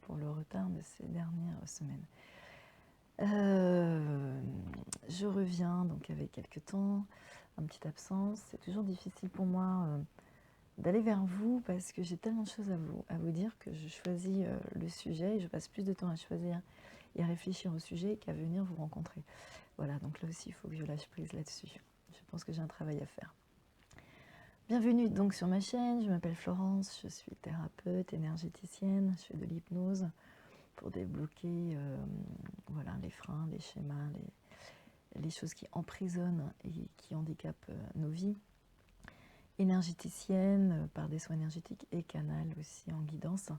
pour le retard de ces dernières semaines. Je reviens donc avec quelques temps, une petite absence. C'est toujours difficile pour moi d'aller vers vous parce que j'ai tellement de choses à vous dire que je choisis le sujet et je passe plus de temps à choisir et à réfléchir au sujet qu'à venir vous rencontrer. Voilà, donc là aussi il faut que je lâche prise là-dessus. Je pense que j'ai un travail à faire. Bienvenue donc sur ma chaîne, je m'appelle Florence, je suis thérapeute, énergéticienne, je fais de l'hypnose pour débloquer voilà, les freins, les schémas, les choses qui emprisonnent et qui handicapent nos vies. Énergéticienne par des soins énergétiques et canal aussi en guidance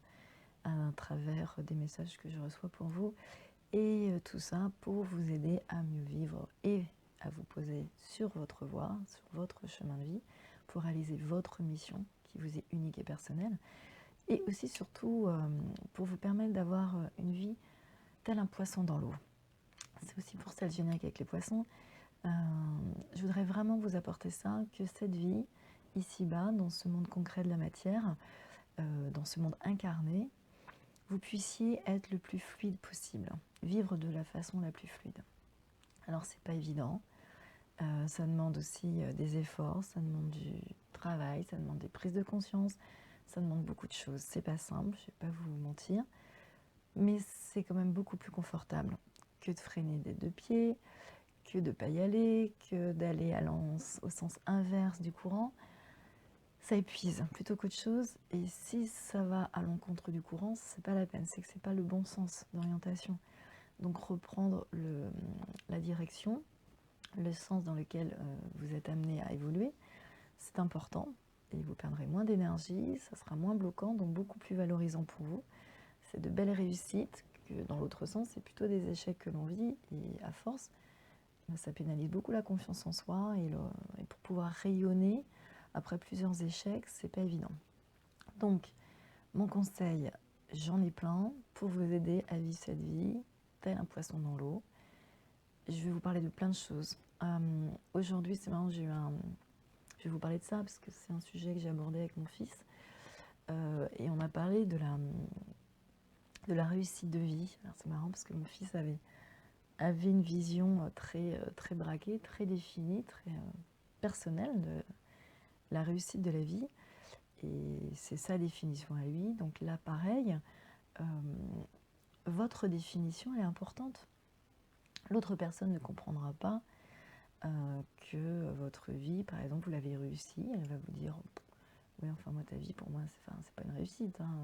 à travers des messages que je reçois pour vous. Et tout ça pour vous aider à mieux vivre et à vous poser sur votre voie, sur votre chemin de vie, pour réaliser votre mission qui vous est unique et personnelle. Et aussi surtout pour vous permettre d'avoir une vie tel un poisson dans l'eau. C'est aussi pour ça le générique avec les poissons. Je voudrais vraiment vous apporter ça, que cette vie, ici-bas, dans ce monde concret de la matière, dans ce monde incarné, vous puissiez être le plus fluide possible, vivre de la façon la plus fluide. Alors c'est pas évident, ça demande aussi des efforts, ça demande du travail, ça demande des prises de conscience, ça demande beaucoup de choses. C'est pas simple, je vais pas vous mentir, mais c'est quand même beaucoup plus confortable que de freiner des deux pieds, que de ne pas y aller, que d'aller au sens inverse du courant. Ça épuise plutôt qu'autre chose, et si ça va à l'encontre du courant, c'est pas la peine, c'est que c'est pas le bon sens d'orientation. Donc reprendre la direction, le sens dans lequel vous êtes amené à évoluer, c'est important, et vous perdrez moins d'énergie, ça sera moins bloquant, donc beaucoup plus valorisant pour vous. C'est de belles réussites, que dans l'autre sens, c'est plutôt des échecs que l'on vit, et à force, ça pénalise beaucoup la confiance en soi, et pour pouvoir rayonner, après plusieurs échecs, c'est pas évident. Donc, mon conseil, j'en ai plein, pour vous aider à vivre cette vie, tel un poisson dans l'eau. Je vais vous parler de plein de choses. Aujourd'hui, c'est marrant, je vais vous parler de ça, parce que c'est un sujet que j'ai abordé avec mon fils. Et on a parlé de la réussite de vie. Alors c'est marrant, parce que mon fils avait une vision très braquée, très définie, très personnelle de la réussite de la vie. Et c'est sa définition à lui. Donc là, pareil, votre définition est importante. L'autre personne ne comprendra pas que votre vie, par exemple, vous l'avez réussi. Elle va vous dire, oui, enfin moi ta vie, pour moi, c'est pas une réussite. Hein.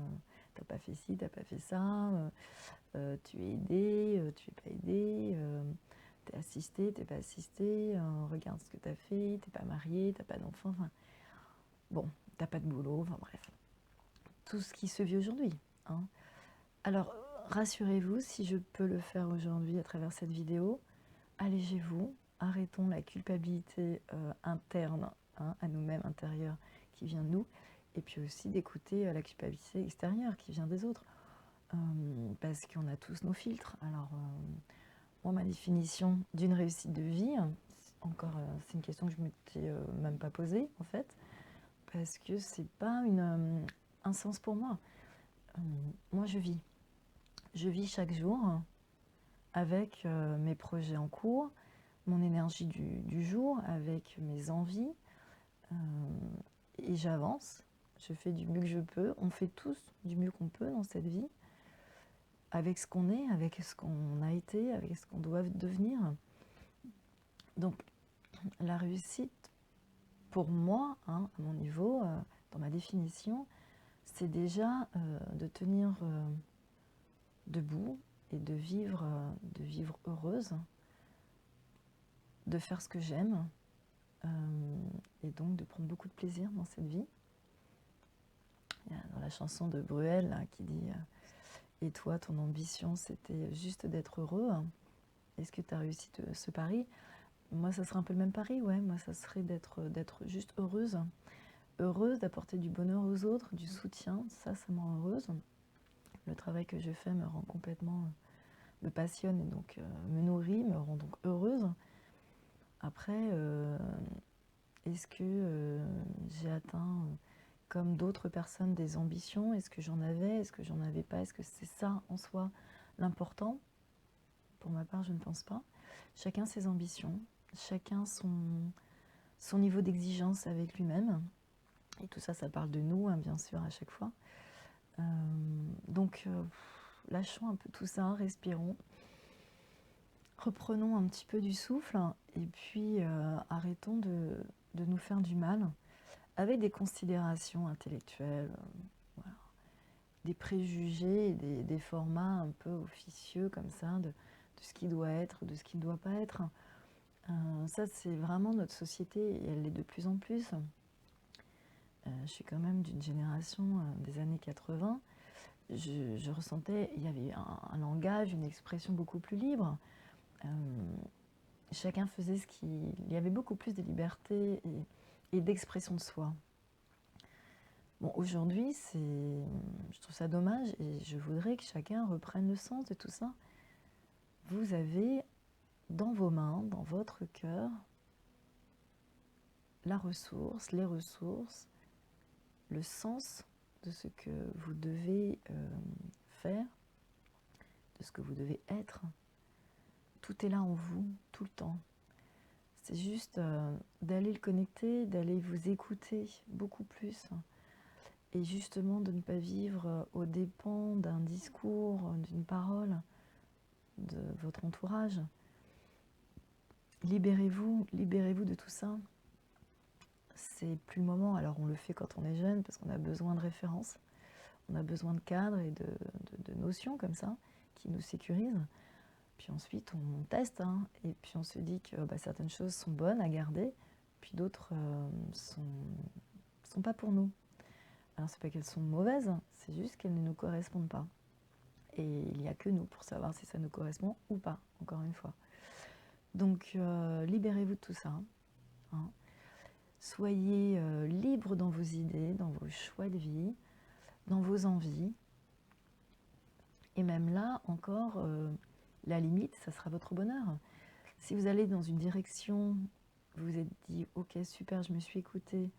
T'as pas fait ci, t'as pas fait ça. Tu es aidé, tu es pas aidé. T'es assisté, t'es pas assisté. Regarde ce que t'as fait. T'es pas marié, t'as pas d'enfant. Enfin, bon, t'as pas de boulot. Enfin bref. Tout ce qui se vit aujourd'hui. Hein. Alors, rassurez-vous, si je peux le faire aujourd'hui à travers cette vidéo, allégez-vous, arrêtons la culpabilité interne, hein, à nous-mêmes, intérieure, qui vient de nous, et puis aussi d'écouter la culpabilité extérieure qui vient des autres, parce qu'on a tous nos filtres. Alors, moi, ma définition d'une réussite de vie, encore, c'est une question que je ne m'étais même pas posée, en fait, parce que c'est pas un sens pour moi. Moi, je vis chaque jour avec mes projets en cours, mon énergie du jour, avec mes envies, et j'avance, je fais du mieux que je peux, on fait tous du mieux qu'on peut dans cette vie, avec ce qu'on est, avec ce qu'on a été, avec ce qu'on doit devenir. Donc la réussite, pour moi, hein, à mon niveau, dans ma définition, c'est déjà de tenir debout et de vivre heureuse, de faire ce que j'aime, et donc de prendre beaucoup de plaisir dans cette vie. Il y a dans la chanson de Bruel là, qui dit et toi, ton ambition, c'était juste d'être heureux. Est-ce que tu as réussi ce pari? Moi, ça serait un peu le même pari, ouais. Moi, ça serait d'être juste heureuse. Heureuse, d'apporter du bonheur aux autres, du soutien. Ça me rend heureuse. Le travail que je fais me rend complètement... me passionne et donc me nourrit, me rend donc heureuse. Après, est-ce que j'ai atteint comme d'autres personnes, des ambitions. Est-ce que j'en avais? Est-ce que j'en avais pas? Est-ce que c'est ça en soi l'important? Pour ma part, je ne pense pas. Chacun ses ambitions, chacun son niveau d'exigence avec lui-même. Et tout ça, ça parle de nous, hein, bien sûr, à chaque fois. Donc, lâchons un peu tout ça, respirons. Reprenons un petit peu du souffle et puis arrêtons de nous faire du mal avec des considérations intellectuelles, voilà, des préjugés, des formats un peu officieux comme ça, de ce qui doit être, de ce qui ne doit pas être. Ça, c'est vraiment notre société et elle l'est de plus en plus. Je suis quand même d'une génération des années 80. Je ressentais, il y avait un langage, une expression beaucoup plus libre. Chacun faisait ce qu'il... Il y avait beaucoup plus de liberté et d'expression de soi. Bon, aujourd'hui, je trouve ça dommage et je voudrais que chacun reprenne le sens de tout ça. Vous avez dans vos mains, dans votre cœur, la ressource, les ressources, le sens de ce que vous devez faire, de ce que vous devez être. Tout est là en vous, tout le temps. C'est juste d'aller le connecter, d'aller vous écouter beaucoup plus. Et justement de ne pas vivre aux dépens d'un discours, d'une parole, de votre entourage. Libérez-vous de tout ça. C'est plus le moment. Alors on le fait quand on est jeune parce qu'on a besoin de références, on a besoin de cadres et de notions comme ça qui nous sécurisent. Puis ensuite on teste et puis on se dit que certaines choses sont bonnes à garder, puis d'autres sont pas pour nous. Alors c'est pas qu'elles sont mauvaises, c'est juste qu'elles ne nous correspondent pas. Et il n'y a que nous pour savoir si ça nous correspond ou pas, encore une fois. Donc libérez-vous de tout ça. Soyez libre dans vos idées, dans vos choix de vie, dans vos envies. Et même là, encore, la limite, ça sera votre bonheur. Si vous allez dans une direction, vous vous êtes dit, ok, super, je me suis écoutée,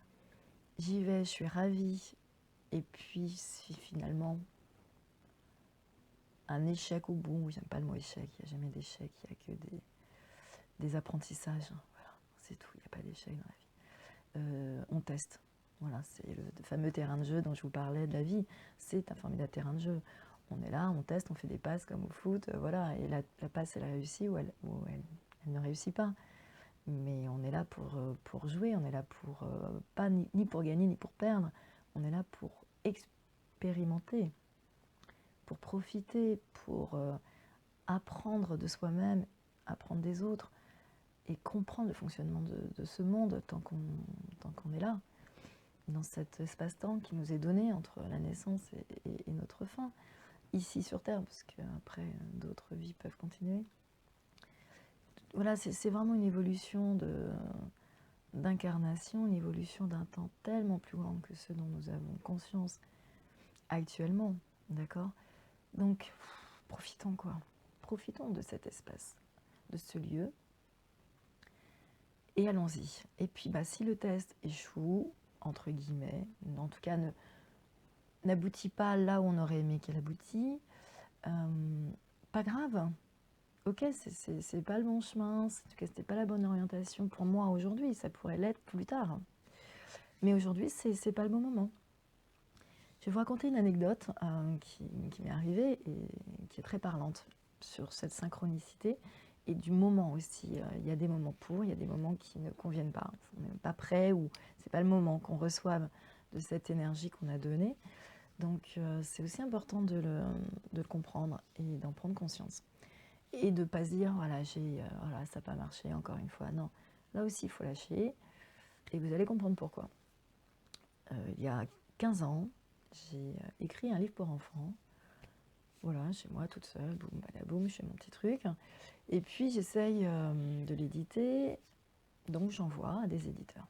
j'y vais, je suis ravie. Et puis, si finalement, un échec au bout, j'aime pas le mot échec, il n'y a jamais d'échec, il n'y a que des apprentissages. Voilà, c'est tout, il n'y a pas d'échec dans la vie. On teste. Voilà, c'est le fameux terrain de jeu dont je vous parlais de la vie. C'est un formidable terrain de jeu. On est là, on teste, on fait des passes comme au foot, voilà, et la passe, elle réussit ou elle ne réussit pas. Mais on est là pour jouer, on est là pour, pas ni pour gagner ni pour perdre, on est là pour expérimenter, pour profiter, pour apprendre de soi-même, apprendre des autres, et comprendre le fonctionnement de ce monde tant qu'on est là, dans cet espace-temps qui nous est donné entre la naissance et notre fin, ici sur Terre, parce qu'après d'autres vies peuvent continuer. Voilà, c'est vraiment une évolution d'incarnation, une évolution d'un temps tellement plus grand que ce dont nous avons conscience actuellement, d'accord? Donc, profitons quoi. Profitons de cet espace, de ce lieu, et allons-y. Et puis, si le test échoue, entre guillemets, en tout cas n'aboutit pas là où on aurait aimé qu'il aboutisse, pas grave. Ok, c'est pas le bon chemin, en tout cas c'était pas la bonne orientation pour moi aujourd'hui, ça pourrait l'être plus tard. Mais aujourd'hui, c'est pas le bon moment. Je vais vous raconter une anecdote qui m'est arrivée et qui est très parlante sur cette synchronicité et du moment aussi. Il y a des moments pour, il y a des moments qui ne conviennent pas. On n'est pas prêt ou c'est pas le moment qu'on reçoive de cette énergie qu'on a donnée. Donc c'est aussi important de le comprendre et d'en prendre conscience. Et de ne pas se dire, voilà, ça n'a pas marché encore une fois. Non, là aussi, il faut lâcher. Et vous allez comprendre pourquoi. Il y a 15 ans, j'ai écrit un livre pour enfants. Voilà, chez moi, toute seule, boum, badaboum, je fais mon petit truc. Et puis, j'essaye de l'éditer. Donc, j'envoie à des éditeurs.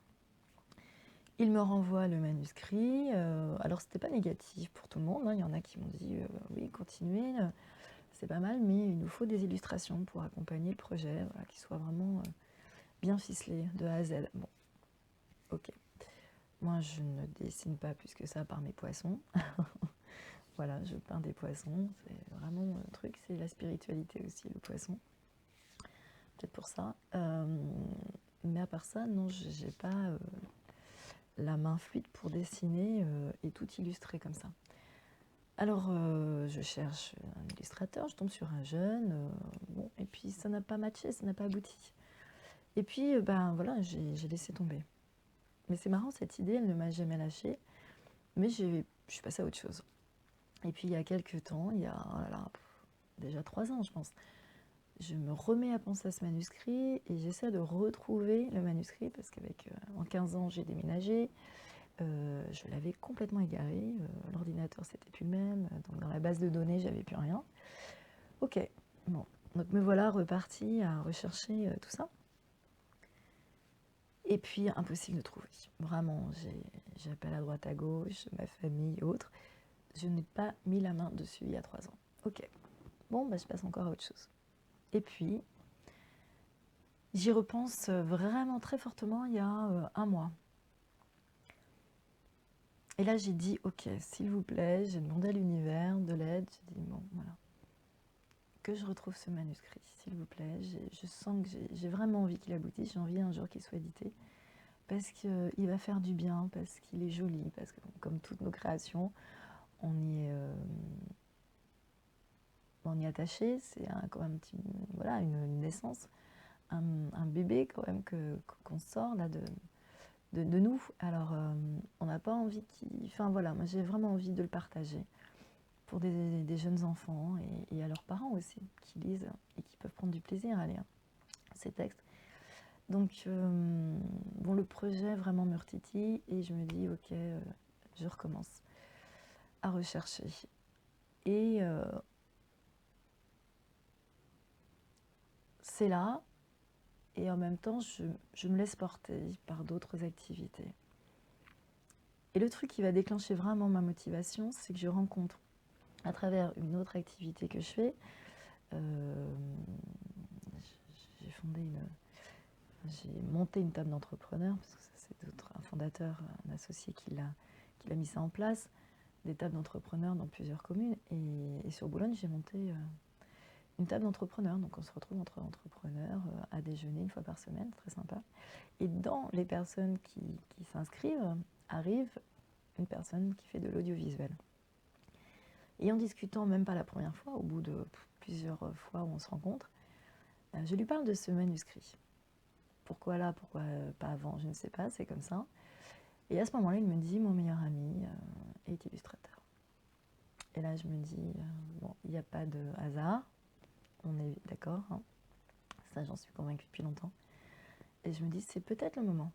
Ils me renvoient le manuscrit. Alors, c'était pas négatif pour tout le monde. Il y en a qui m'ont dit, oui, continuez. C'est pas mal, mais il nous faut des illustrations pour accompagner le projet, qui soit vraiment bien ficelé de A à Z. Bon, ok. Moi, je ne dessine pas plus que ça par mes poissons. Voilà, je peins des poissons. C'est vraiment un truc, c'est la spiritualité aussi, le poisson. Peut-être pour ça. Mais à part ça, non, j'ai pas la main fluide pour dessiner et tout illustrer comme ça. Alors, je cherche un illustrateur, je tombe sur un jeune, bon, et puis ça n'a pas matché, ça n'a pas abouti. Et puis, ben voilà, j'ai laissé tomber. Mais c'est marrant, cette idée, elle ne m'a jamais lâchée, mais je suis passée à autre chose. Et puis, il y a quelques temps, il y a oh là là, déjà 3 ans, je pense, je me remets à penser à ce manuscrit et j'essaie de retrouver le manuscrit parce qu'avec en 15 ans, j'ai déménagé. Je l'avais complètement égaré. L'ordinateur, c'était plus le même. Donc, dans la base de données, j'avais plus rien. Ok, bon. Donc, me voilà repartie à rechercher tout ça. Et puis, impossible de trouver. Vraiment, j'appelle à droite à gauche, ma famille et autres. Je n'ai pas mis la main dessus il y a 3 ans. Ok, bon, bah, je passe encore à autre chose. Et puis, j'y repense vraiment très fortement il y a 1 mois. Et là, j'ai dit, ok, s'il vous plaît, j'ai demandé à l'univers de l'aide. J'ai dit, bon, voilà, que je retrouve ce manuscrit, s'il vous plaît. Je sens que j'ai vraiment envie qu'il aboutisse. J'ai envie un jour qu'il soit édité. Parce qu'il va faire du bien, parce qu'il est joli, parce que, comme toutes nos créations, on y est attaché. C'est quand même voilà, une naissance, un bébé quand même qu'on sort là de nous. Alors, on n'a pas envie qu'il... Enfin voilà, moi j'ai vraiment envie de le partager pour des jeunes enfants et à leurs parents aussi, qui lisent et qui peuvent prendre du plaisir à lire ces textes. Donc, bon, le projet vraiment me retitille et je me dis, ok, je recommence à rechercher. Et c'est là, et en même temps, je me laisse porter par d'autres activités. Et le truc qui va déclencher vraiment ma motivation, c'est que je rencontre, à travers une autre activité que je fais, j'ai monté une table d'entrepreneurs, parce que c'est un fondateur, un associé qui l'a mis ça en place, des tables d'entrepreneurs dans plusieurs communes. Et sur Boulogne, j'ai monté une table d'entrepreneurs. Donc on se retrouve entre entrepreneurs à déjeuner 1 fois par semaine, très sympa. Et dans les personnes qui s'inscrivent, arrive une personne qui fait de l'audiovisuel. Et en discutant, même pas la première fois, au bout de plusieurs fois où on se rencontre, je lui parle de ce manuscrit. Pourquoi là, pourquoi pas avant, je ne sais pas, c'est comme ça. Et à ce moment-là, il me dit, mon meilleur ami est illustrateur. Et là, je me dis, bon, il n'y a pas de hasard, on est d'accord, hein. Ça, j'en suis convaincue depuis longtemps. Et je me dis, c'est peut-être le moment.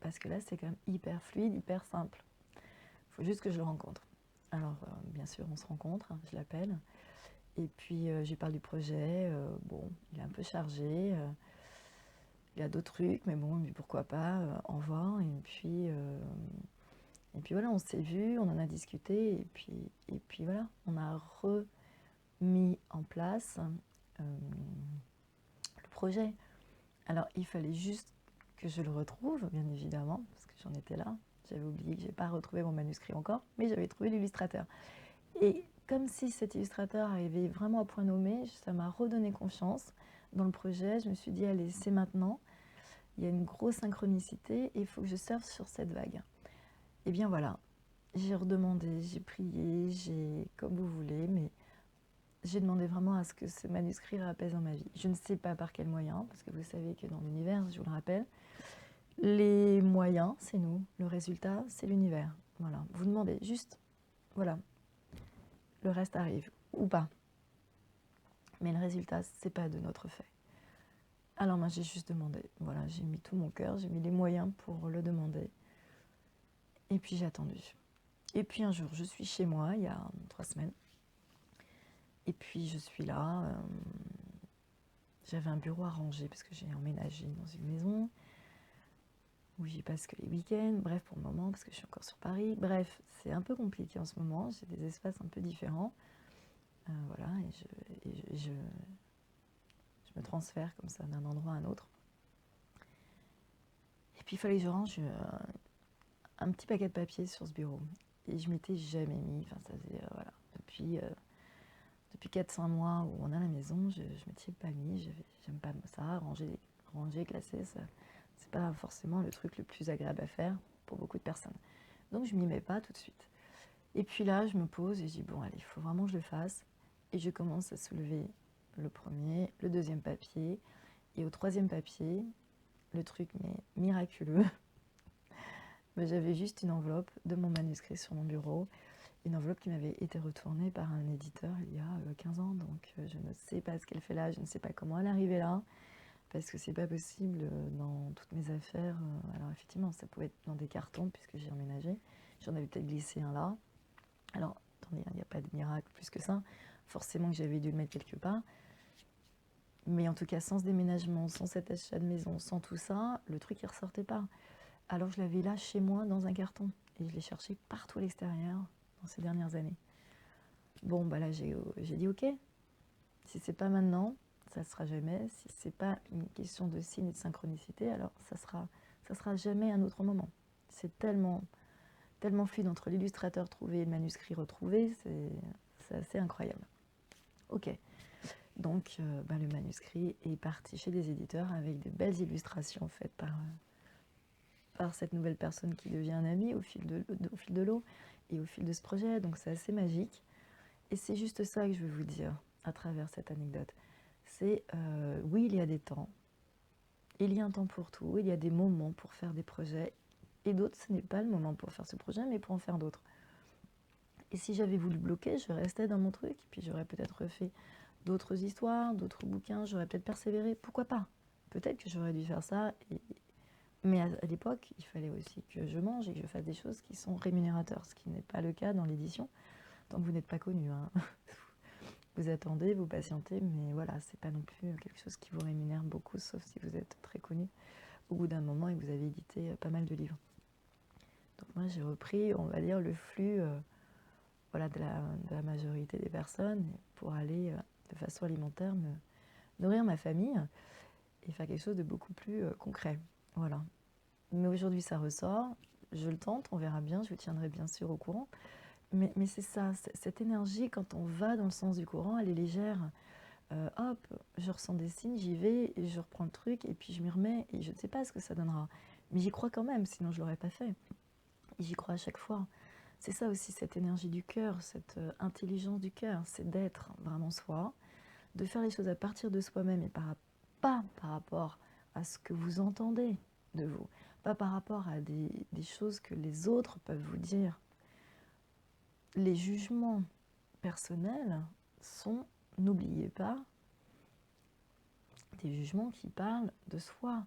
Parce que là, c'est quand même hyper fluide, hyper simple. Il faut juste que je le rencontre. Alors, bien sûr, on se rencontre, hein, je l'appelle. Et puis, je lui parle du projet. Bon, il est un peu chargé. Il y a d'autres trucs, mais bon, mais pourquoi pas, en voir. Et puis voilà, on s'est vu, on en a discuté. Et puis voilà, on a remis en place le projet. Alors, il fallait juste que je le retrouve, bien évidemment, parce que j'en étais là. J'avais oublié que je n'ai pas retrouvé mon manuscrit encore, mais j'avais trouvé l'illustrateur. Et comme si cet illustrateur arrivait vraiment à point nommé, ça m'a redonné confiance dans le projet. Je me suis dit, allez, c'est maintenant. Il y a une grosse synchronicité et il faut que je surfe sur cette vague. Et bien voilà, j'ai redemandé, j'ai prié, comme vous voulez, mais j'ai demandé vraiment à ce que ce manuscrit réapaise dans ma vie. Je ne sais pas par quel moyen, parce que vous savez que dans l'univers, je vous le rappelle, les moyens, c'est nous. Le résultat, c'est l'univers. Voilà. Vous demandez juste, voilà. Le reste arrive, ou pas. Mais le résultat, c'est pas de notre fait. Alors moi, j'ai juste demandé. Voilà, j'ai mis tout mon cœur, j'ai mis les moyens pour le demander. Et puis j'ai attendu. Et puis un jour, je suis chez moi, il y a 3 semaines. Et puis je suis là. J'avais un bureau à ranger parce que j'ai emménagé dans une maison où j'y passe que les week-ends. Bref, pour le moment, parce que je suis encore sur Paris. Bref, c'est un peu compliqué en ce moment. J'ai des espaces un peu différents. Voilà, et je me transfère comme ça d'un endroit à un autre. Et puis il fallait que je range un petit paquet de papier sur ce bureau. Et je m'étais jamais mis, enfin ça faisait, voilà, depuis 4-5 mois où on est à la maison, je m'étais pas mis, j'aime pas ça, ranger, classer, ça, c'est pas forcément le truc le plus agréable à faire pour beaucoup de personnes. Donc je m'y mets pas tout de suite. Et puis là, je me pose et je dis, bon allez, il faut vraiment que je le fasse. Et je commence à soulever le premier, le deuxième papier. Et au troisième papier, le truc mais miraculeux, mais j'avais juste une enveloppe de mon manuscrit sur mon bureau. Une enveloppe qui m'avait été retournée par un éditeur il y a 15 ans. Donc je ne sais pas ce qu'elle fait là, je ne sais pas comment elle est arrivée là. Parce que c'est pas possible dans toutes mes affaires. Alors effectivement, ça pouvait être dans des cartons puisque j'ai emménagé. J'en avais peut-être glissé un là. Alors, attendez, il n'y a pas de miracle plus que ça. Forcément que j'avais dû le mettre quelque part. Mais en tout cas, sans ce déménagement, sans cet achat de maison, sans tout ça, le truc il ressortait pas. Alors je l'avais là chez moi dans un carton. Et je l'ai cherché partout à l'extérieur dans ces dernières années. Bon, bah là j'ai dit ok. Si c'est pas maintenant, ça sera jamais. Si c'est pas une question de signe et de synchronicité, alors ça sera jamais un autre moment. C'est tellement fluide entre l'illustrateur trouvé et le manuscrit retrouvé, c'est assez incroyable. Ok, donc le manuscrit est parti chez des éditeurs avec des belles illustrations faites par cette nouvelle personne qui devient un ami au fil de l'eau et au fil de ce projet, donc c'est assez magique. Et c'est juste ça que je veux vous dire à travers cette anecdote. C'est, oui, il y a des temps, il y a un temps pour tout, il y a des moments pour faire des projets, et d'autres, ce n'est pas le moment pour faire ce projet, mais pour en faire d'autres. Et si j'avais voulu bloquer, je restais dans mon truc, et puis j'aurais peut-être refait d'autres histoires, d'autres bouquins, j'aurais peut-être persévéré, pourquoi pas? Peut-être que j'aurais dû faire ça, mais à l'époque, il fallait aussi que je mange et que je fasse des choses qui sont rémunérateurs, ce qui n'est pas le cas dans l'édition, tant que vous n'êtes pas connu. Hein. Vous attendez, vous patientez, mais voilà, c'est pas non plus quelque chose qui vous rémunère beaucoup, sauf si vous êtes très connu au bout d'un moment et que vous avez édité pas mal de livres. Donc moi, j'ai repris, on va dire, le flux voilà, de la majorité des personnes pour aller de façon alimentaire me nourrir ma famille et faire quelque chose de beaucoup plus concret. Voilà. Mais aujourd'hui, ça ressort, je le tente, on verra bien, je vous tiendrai bien sûr au courant. Mais c'est ça, cette énergie, quand on va dans le sens du courant, elle est légère. Hop, je ressens des signes, j'y vais, et je reprends le truc, et puis je m'y remets, et je ne sais pas ce que ça donnera. Mais j'y crois quand même, sinon je ne l'aurais pas fait. Et j'y crois à chaque fois. C'est ça aussi, cette énergie du cœur, cette intelligence du cœur, c'est d'être vraiment soi, de faire les choses à partir de soi-même et pas par rapport à ce que vous entendez de vous, pas par rapport à des choses que les autres peuvent vous dire. Les jugements personnels sont, n'oubliez pas, des jugements qui parlent de soi.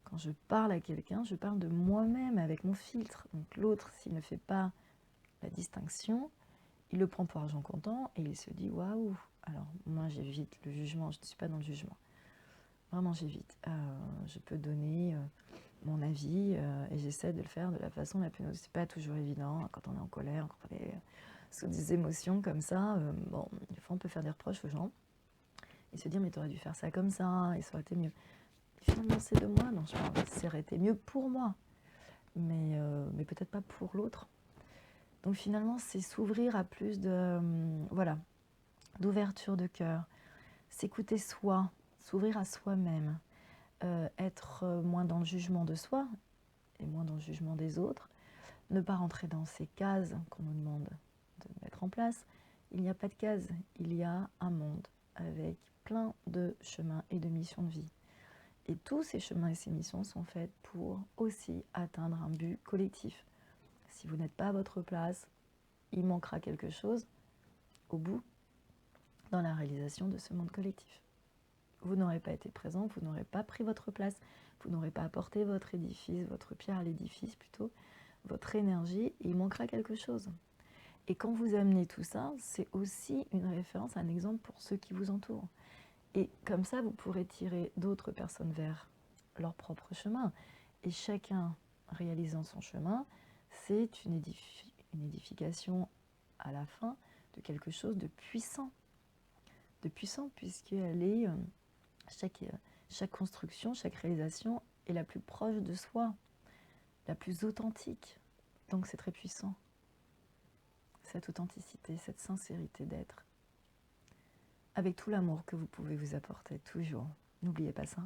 Quand je parle à quelqu'un, je parle de moi-même avec mon filtre. Donc l'autre, s'il ne fait pas la distinction, il le prend pour argent comptant et il se dit waouh. Alors moi j'évite le jugement, je ne suis pas dans le jugement. Vraiment j'évite. Je peux donner mon avis et j'essaie de le faire de la façon la plus neutre. C'est pas toujours évident quand on est en colère, quand on est sous des émotions comme ça. Bon, des fois on peut faire des reproches aux gens et se dire mais tu aurais dû faire ça comme ça et ça aurait été mieux. Et finalement c'est de moi dont je parle. Ça aurait été mieux pour moi, mais peut-être pas pour l'autre. Donc finalement c'est s'ouvrir à plus de voilà, d'ouverture de cœur, s'écouter soi, s'ouvrir à soi-même, être moins dans le jugement de soi et moins dans le jugement des autres, ne pas rentrer dans ces cases qu'on nous demande de mettre en place. Il n'y a pas de cases, il y a un monde avec plein de chemins et de missions de vie. Et tous ces chemins et ces missions sont faits pour aussi atteindre un but collectif. Si vous n'êtes pas à votre place, il manquera quelque chose au bout dans la réalisation de ce monde collectif. Vous n'aurez pas été présent, vous n'aurez pas pris votre place, vous n'aurez pas apporté votre édifice, votre pierre à l'édifice plutôt, votre énergie, et il manquera quelque chose. Et quand vous amenez tout ça, c'est aussi une référence, un exemple pour ceux qui vous entourent. Et comme ça, vous pourrez tirer d'autres personnes vers leur propre chemin. Et chacun réalisant son chemin, c'est une édification à la fin de quelque chose de puissant. De puissant puisqu'elle est, chaque construction, chaque réalisation est la plus proche de soi, la plus authentique. Donc c'est très puissant, cette authenticité, cette sincérité d'être, avec tout l'amour que vous pouvez vous apporter, toujours. N'oubliez pas ça.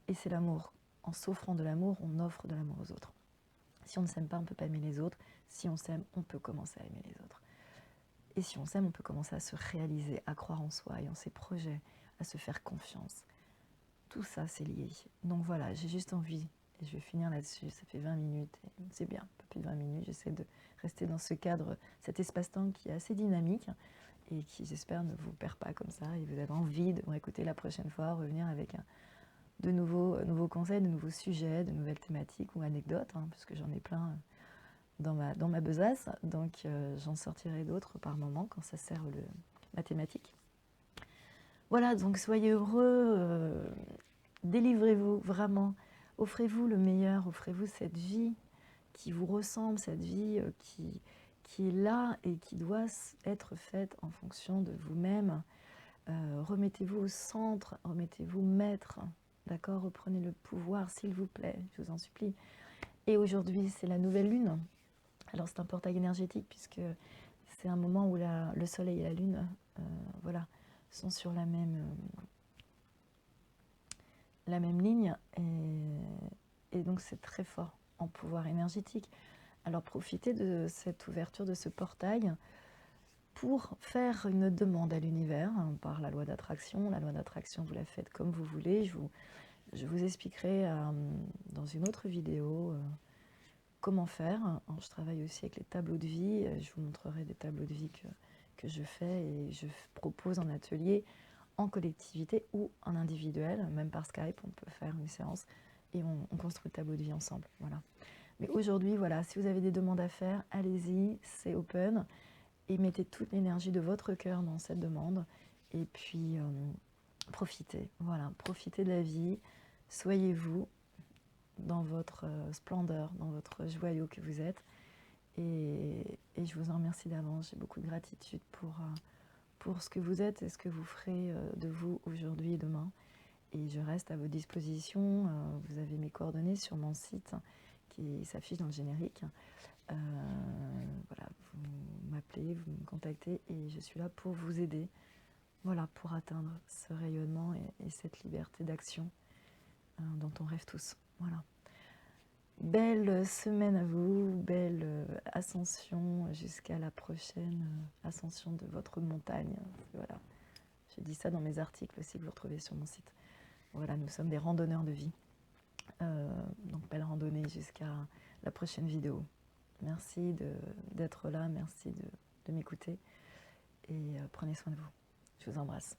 Et c'est l'amour. En s'offrant de l'amour, on offre de l'amour aux autres. Si on ne s'aime pas, on ne peut pas aimer les autres. Si on s'aime, on peut commencer à aimer les autres. Et si on s'aime, on peut commencer à se réaliser, à croire en soi et en ses projets, à se faire confiance. Tout ça, c'est lié. Donc voilà, j'ai juste envie, et je vais finir là-dessus, ça fait 20 minutes, et c'est bien, un peu plus de 20 minutes, j'essaie de rester dans ce cadre, cet espace-temps qui est assez dynamique, et qui, j'espère, ne vous perd pas comme ça, et vous avez envie de me réécouter la prochaine fois, revenir avec de nouveaux conseils, de nouveaux sujets, de nouvelles thématiques ou anecdotes, parce que j'en ai plein dans ma besace, donc j'en sortirai d'autres par moment quand ça sert ma thématique. Voilà, donc soyez heureux, délivrez-vous vraiment, offrez-vous le meilleur, offrez-vous cette vie qui vous ressemble, cette vie qui est là et qui doit être faite en fonction de vous-même. Remettez-vous au centre, remettez-vous maître, d'accord? Reprenez le pouvoir, s'il vous plaît, je vous en supplie. Et aujourd'hui, c'est la nouvelle lune. Alors c'est un portail énergétique puisque c'est un moment où le soleil et la lune voilà, sont sur la même ligne et donc c'est très fort en pouvoir énergétique. Alors profitez de cette ouverture de ce portail pour faire une demande à l'univers par la loi d'attraction. La loi d'attraction, vous la faites comme vous voulez. Je vous expliquerai dans une autre vidéo comment faire. Je travaille aussi avec les tableaux de vie. Je vous montrerai des tableaux de vie que je fais et je propose en atelier, en collectivité ou en individuel. Même par Skype, on peut faire une séance et on construit le tableau de vie ensemble. Voilà. Mais aujourd'hui, voilà, si vous avez des demandes à faire, allez-y, c'est open. Et mettez toute l'énergie de votre cœur dans cette demande. Et puis, profitez. Voilà, profitez de la vie. Soyez-vous dans votre splendeur, dans votre joyau que vous êtes. Et je vous en remercie d'avance. J'ai beaucoup de gratitude pour ce que vous êtes et ce que vous ferez de vous aujourd'hui et demain. Et je reste à vos dispositions. Vous avez mes coordonnées sur mon site qui s'affiche dans le générique. Voilà, vous m'appelez, vous me contactez et je suis là pour vous aider. Voilà, pour atteindre ce rayonnement et cette liberté d'action dont on rêve tous. Voilà. Belle semaine à vous, belle ascension jusqu'à la prochaine ascension de votre montagne. Voilà. Je dis ça dans mes articles aussi que vous retrouvez sur mon site. Voilà, nous sommes des randonneurs de vie. Donc belle randonnée jusqu'à la prochaine vidéo. Merci d'être là, merci de m'écouter et prenez soin de vous. Je vous embrasse.